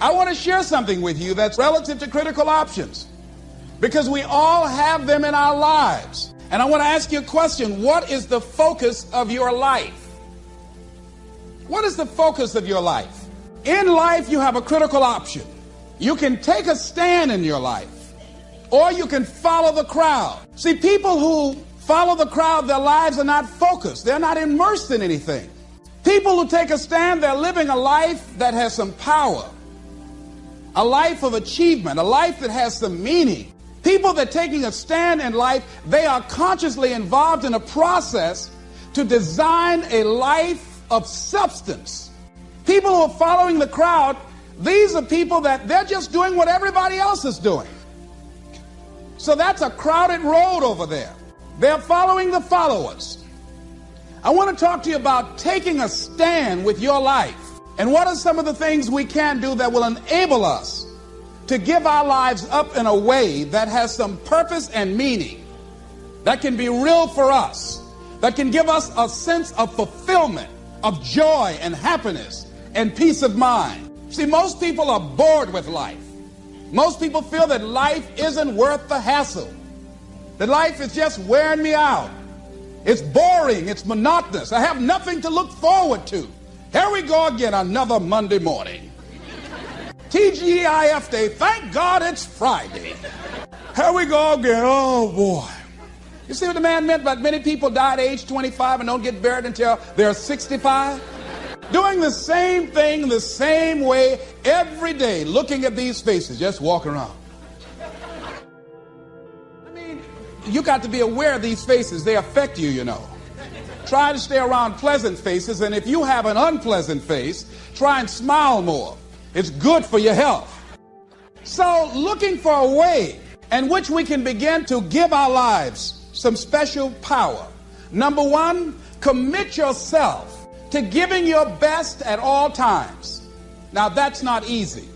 I want to share something with you that's relative to critical options, because we all have them in our lives. And I want to ask you a question. What is the focus of your life? What is the focus of your life? In life, you have a critical option. You can take a stand in your life, or you can follow the crowd. See, people who follow the crowd, their lives are not focused. They're not immersed in anything. People who take a stand, they're living a life that has some power, a life of achievement, a life that has some meaning. People that are taking a stand in life, they are consciously involved in a process to design a life of substance. People who are following the crowd, these are people that they're just doing what everybody else is doing. So that's a crowded road over there. They're following the followers. I want to talk to you about taking a stand with your life. And what are some of the things we can do that will enable us to give our lives up in a way that has some purpose and meaning, that can be real for us, that can give us a sense of fulfillment, of joy and happiness and peace of mind. See, most people are bored with life. Most people feel that life isn't worth the hassle, that life is just wearing me out. It's boring, it's monotonous. I have nothing to look forward to. Here we go again, another Monday morning. TGIF Day, thank God it's Friday. Here we go again, oh boy. You see what the man meant about many people die at age 25 and don't get buried until they're 65? Doing the same thing the same way every day, looking at these faces, just walking around. I mean, you got to be aware of these faces. They affect you, you know. Try to stay around pleasant faces, and if you have an unpleasant face, try and smile more. It's good for your health. So, looking for a way in which we can begin to give our lives some special power. Number one, commit yourself to giving your best at all times. Now, that's not easy.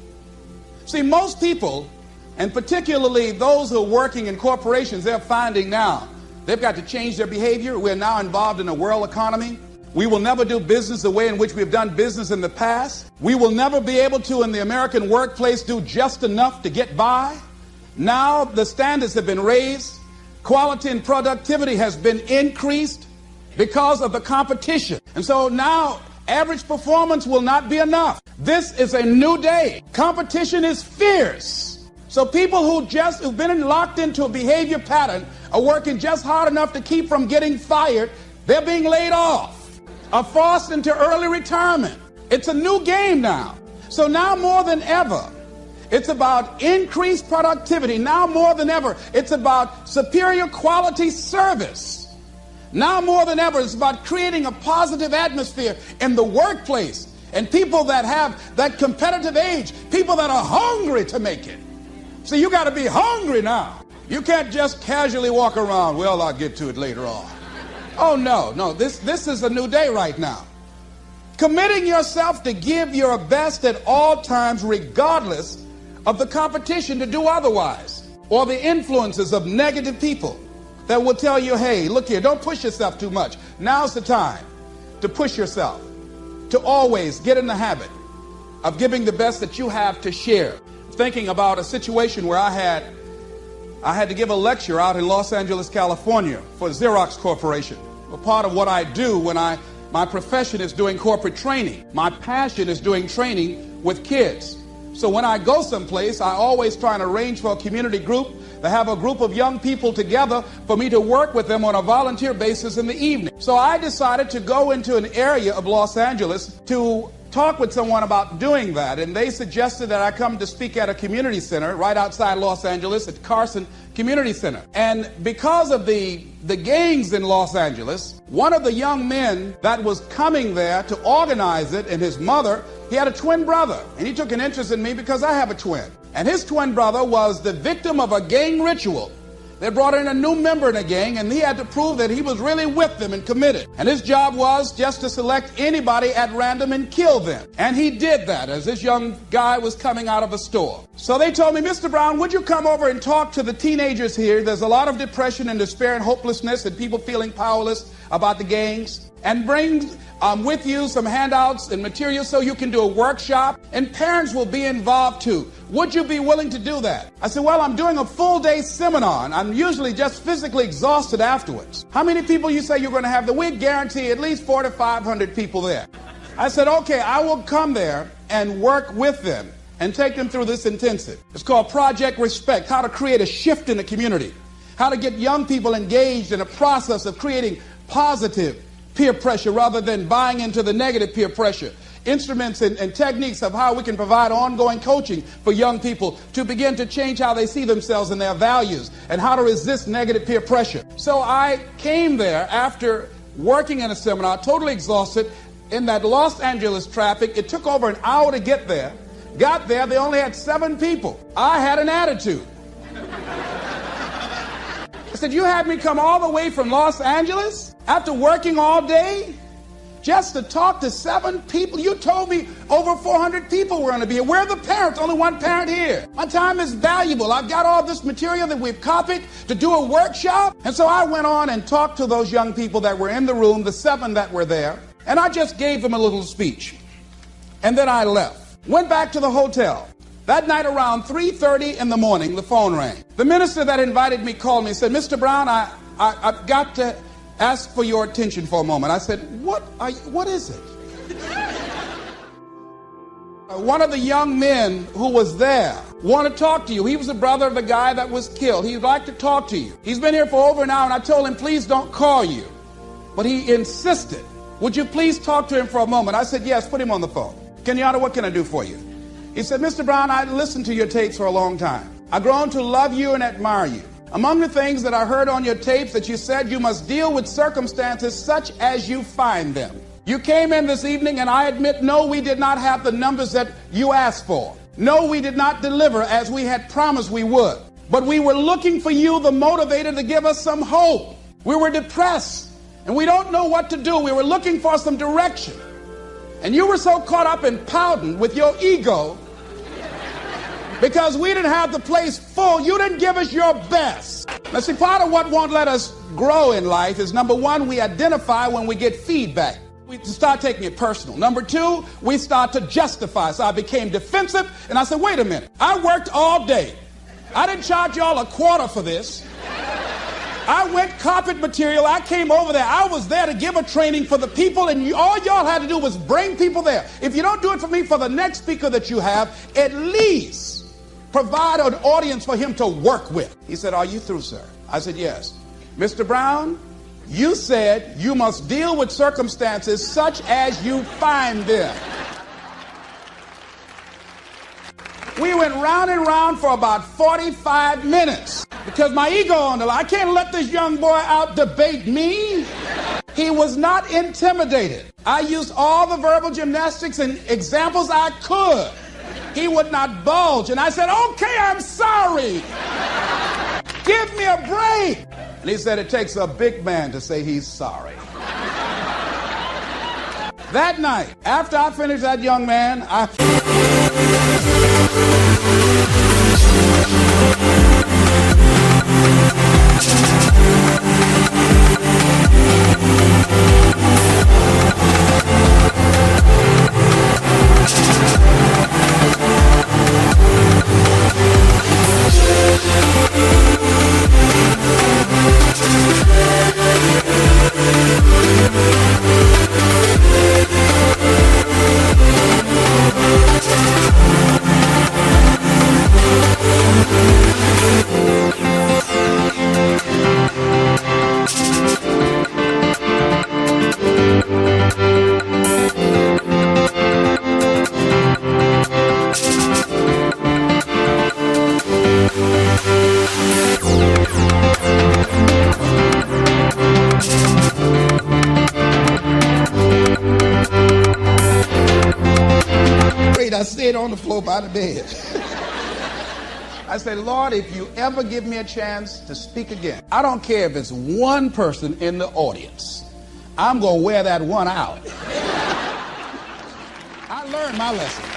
See, most people, and particularly those who are working in corporations, they're finding now they've got to change their behavior. We're now involved in a world economy. We will never do business the way in which we've done business in the past. We will never be able to, in the American workplace, do just enough to get by. Now the standards have been raised. Quality and productivity has been increased because of the competition. And so now average performance will not be enough. This is a new day. Competition is fierce. So people who've been locked into a behavior pattern are working just hard enough to keep from getting fired. They're being laid off, are forced into early retirement. It's a new game now. So now more than ever, it's about increased productivity. Now more than ever, it's about superior quality service. Now more than ever, it's about creating a positive atmosphere in the workplace, and people that have that competitive age, people that are hungry to make it. So you got to be hungry now. You can't just casually walk around, well, I'll get to it later on. Oh, no, this is a new day right now. Committing yourself to give your best at all times, regardless of the competition to do otherwise, or the influences of negative people that will tell you, hey, look here, don't push yourself too much. Now's the time to push yourself, to always get in the habit of giving the best that you have to share. Thinking about a situation where I had to give a lecture out in Los Angeles, California for Xerox Corporation. A part of what I do when my profession is doing corporate training. My passion is doing training with kids. So when I go someplace, I always try and arrange for a community group to have a group of young people together for me to work with them on a volunteer basis in the evening. So I decided to go into an area of Los Angeles to talk with someone about doing that, and they suggested that I come to speak at a community center right outside Los Angeles at Carson Community Center. And because of the gangs in Los Angeles, one of the young men that was coming there to organize it, and his mother, he had a twin brother, and he took an interest in me because I have a twin. And his twin brother was the victim of a gang ritual. They brought in a new member in a gang, and he had to prove that he was really with them and committed. And his job was just to select anybody at random and kill them. And he did that as this young guy was coming out of a store. So they told me, Mr. Brown, would you come over and talk to the teenagers here? There's a lot of depression and despair and hopelessness and people feeling powerless about the gangs. and bring with you some handouts and materials so you can do a workshop, and parents will be involved too. Would you be willing to do that? I said, well, I'm doing a full day seminar, and I'm usually just physically exhausted afterwards. How many people you say you're going to have? We guarantee at least 400 to 500 people there. I said, okay, I will come there and work with them and take them through this intensive. It's called Project Respect, how to create a shift in the community, how to get young people engaged in a process of creating positive peer pressure rather than buying into the negative peer pressure. Instruments and techniques of how we can provide ongoing coaching for young people to begin to change how they see themselves and their values and how to resist negative peer pressure. So I came there after working in a seminar, totally exhausted, in that Los Angeles traffic. It took over an hour to get there. Got there, they only had 7 people. I had an attitude. I said, you had me come all the way from Los Angeles after working all day just to talk to 7 people? You told me over 400 people were going to be here. Where are the parents? Only 1 parent here. My time is valuable. I've got all this material that we've copied to do a workshop. And so I went on and talked to those young people that were in the room, the 7 that were there, and I just gave them a little speech. And then I left. Went back to the hotel. That night around 3:30 in the morning, the phone rang. The minister that invited me called me and said, Mr. Brown, I've got to ask for your attention for a moment. I said, what is it? One of the young men who was there wanted to talk to you. He was the brother of the guy that was killed. He'd like to talk to you. He's been here for over an hour, and I told him, please don't call you. But he insisted. Would you please talk to him for a moment? I said, yes, put him on the phone. Kenyatta, what can I do for you? He said, Mr. Brown, I listened to your tapes for a long time. I've grown to love you and admire you. Among the things that I heard on your tapes that you said you must deal with circumstances such as you find them. You came in this evening and I admit, no, we did not have the numbers that you asked for. No, we did not deliver as we had promised we would. But we were looking for you, the motivator, to give us some hope. We were depressed and we don't know what to do. We were looking for some direction. And you were so caught up in pouting with your ego because we didn't have the place full. You didn't give us your best. Now, see, part of what won't let us grow in life is, number one, we identify when we get feedback. We start taking it personal. Number two, we start to justify. So I became defensive, and I said, wait a minute. I worked all day. I didn't charge y'all a quarter for this. I went carpet material. I came over there. I was there to give a training for the people, and all y'all had to do was bring people there. If you don't do it for me, for the next speaker that you have, at least provide an audience for him to work with. He said, are you through, sir? I said, yes. Mr. Brown, you said you must deal with circumstances such as you find them. We went round and round for about 45 minutes because my ego on the line. I can't let this young boy out debate me. He was not intimidated. I used all the verbal gymnastics and examples I could. He would not budge. And I said, okay, I'm sorry. Give me a break. And he said, it takes a big man to say he's sorry. That night, after I finished that young man, I stayed on the floor by the bed. I said, Lord, if you ever give me a chance to speak again, I don't care if it's one person in the audience, I'm going to wear that one out. I learned my lesson.